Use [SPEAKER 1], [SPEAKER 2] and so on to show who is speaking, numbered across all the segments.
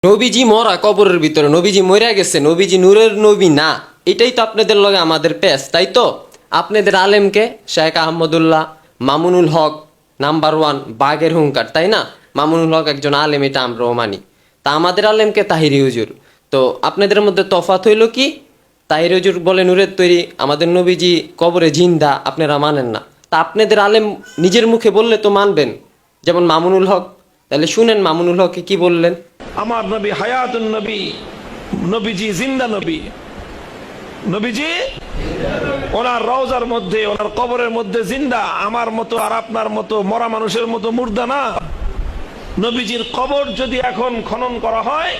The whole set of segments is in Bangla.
[SPEAKER 1] নবীজি মরা কবরের ভিতরে, নবীজি মরে গেছে, নবীজি নূরের নবী না, এটাই তো আপনাদের লগে আমাদের পেশ, তাই তো? আপনাদের আলেমকে শেখ আহমদুল্লাহ, মামুনুল হক নাম্বার 1 বাঘের হুঙ্কার, তাই না? মামুনুল হক একজন আলেম, এটা আমরাও মানি। তা আমাদের আলেমকে তাহিরি হুজুর। তো আপনাদের মধ্যে তফাৎ হইল কি? তাহিরি হুজুর বলে নূরের তৈরি, আমাদের নবীজি কবরে জিন্দা, আপনারা মানেন না। তা আপনাদের আলেম নিজের মুখে বললে তো মানবেন, যেমন মামুনুল হক। তাহলে শুনেন মামুনুল হককে কি বললেন।
[SPEAKER 2] আমার নবী হায়াতুন নবী, নবীজি জিন্দা নবী, নবীজি ওনার রওজার মধ্যে, ওনার কবরের মধ্যে জিন্দা। আমার মতো আর আপনার মতো মরা মানুষের মতো মুর্দা না। নবীজির কবর যদি এখন খনন করা হয়,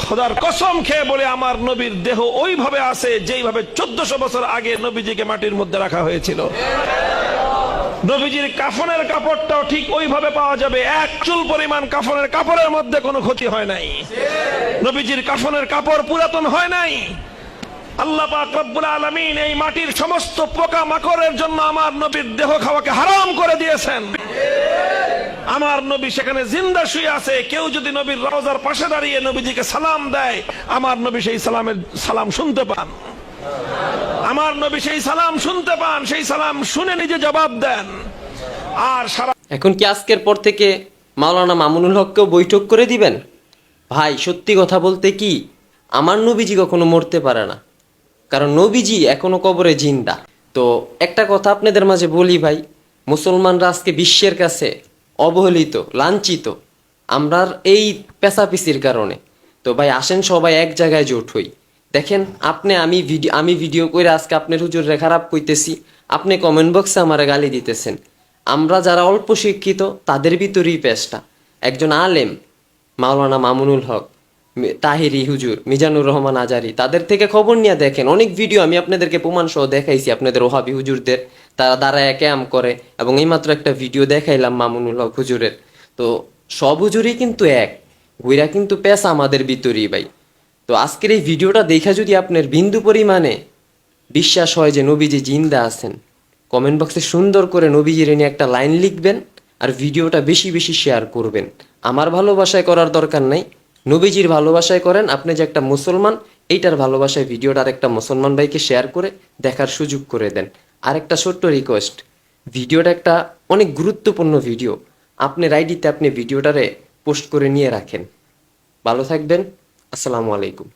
[SPEAKER 2] খোদার কসম খেয়ে বলে আমার নবীর দেহ ওইভাবে আছে যেইভাবে 1400 বছর আগে নবীজিকে মাটির মধ্যে রাখা হয়েছিল। নবীজির কাফনের কাপড়টাও ঠিক ওইভাবে পাওয়া যাবে, এক চুল পরিমাণ কাফনের কাপড়ের মধ্যে কোনো ক্ষতি হয় নাই। নবীজির কাফনের কাপড় পুরাতন হয় নাই। আল্লাহ পাক রব্বুল আলামিন এই মাটির সমস্ত পোকা মাকড়ের জন্য আমার নবীর দেহ খাওয়াকে হারাম করে দিয়েছেন। আমার নবী সেখানে জিন্দা শুয়ে আছে। কেউ যদি নবীর রওজার পাশে দাঁড়িয়ে নবীজিকে সালাম দেয়, আমার নবী সেই সালাম শুনতে পান। আমার নবী সেই সালাম শুনতে পান, সেই সালাম শুনে নিজে জবাব দেন। আর সারা
[SPEAKER 1] এখন কি আজকের পর থেকে মাওলানা মামুনুল হককেও বৈঠক করে দিবেন? ভাই সত্যি কথা বলতে কি, আমার নবীজি কখনো মরতে পারে না, কারণ নবীজি এখনো কবরে জিন্দা। তো একটা কথা আপনাদের মাঝে বলি ভাই, মুসলমানরা আজকে বিশ্বের কাছে অবহেলিত, লাঞ্ছিত আমরার এই পেশাপিসির কারণে। তো ভাই আসেন সবাই এক জায়গায় জোট হই। দেখেন আমি ভিডিও করে আজকে আপনার হুজুরে খারাপ কইতেছি, আপনি কমেন্ট বক্সে আমার গালি দিতেছেন। আমরা যারা অল্প শিক্ষিত তাদের ভিতরেই পেশটা একজন আলেম মাওলানা মামুনুল হক, তাহিরি হুজুর, মিজানুর রহমান আজারি, তাদের থেকে খবর নিয়ে দেখেন। অনেক ভিডিও আমি আপনাদেরকে প্রমাণ সহ দেখাইছি আপনাদের ওহাবি হুজুরদের, তারা দাঁড়ায় ক্যাম্প করে, এবং এইমাত্র একটা ভিডিও দেখাইলাম মামুনুল হক হুজুরের। তো সব হুজুরই কিন্তু এক, গুইরা কিন্তু পেশা আমাদের ভিতরেই ভাই। তো আজকের এই ভিডিওটা দেখা যদি আপনার বিন্দু পরিমাণে বিশ্বাস হয় যে নবীজি জিন্দা আছেন, কমেন্ট বক্সে সুন্দর করে নবীজির নিয়ে একটা লাইন লিখবেন, আর ভিডিওটা বেশি বেশি শেয়ার করবেন। আমার ভালোবাসায় করার দরকার নাই, নবীজির ভালোবাসায় করেন। আপনি যে একটা মুসলমান, এইটার ভালোবাসায় ভিডিওটা আর একটা মুসলমান ভাইকে শেয়ার করে দেখার সুযোগ করে দেন। আর একটা ছোট্ট রিকোয়েস্ট, ভিডিওটা একটা অনেক গুরুত্বপূর্ণ ভিডিও, আপনার আইডিতে আপনি ভিডিওটারে পোস্ট করে নিয়ে রাখেন। ভালো থাকবেন, আসসালামু আলাইকুম।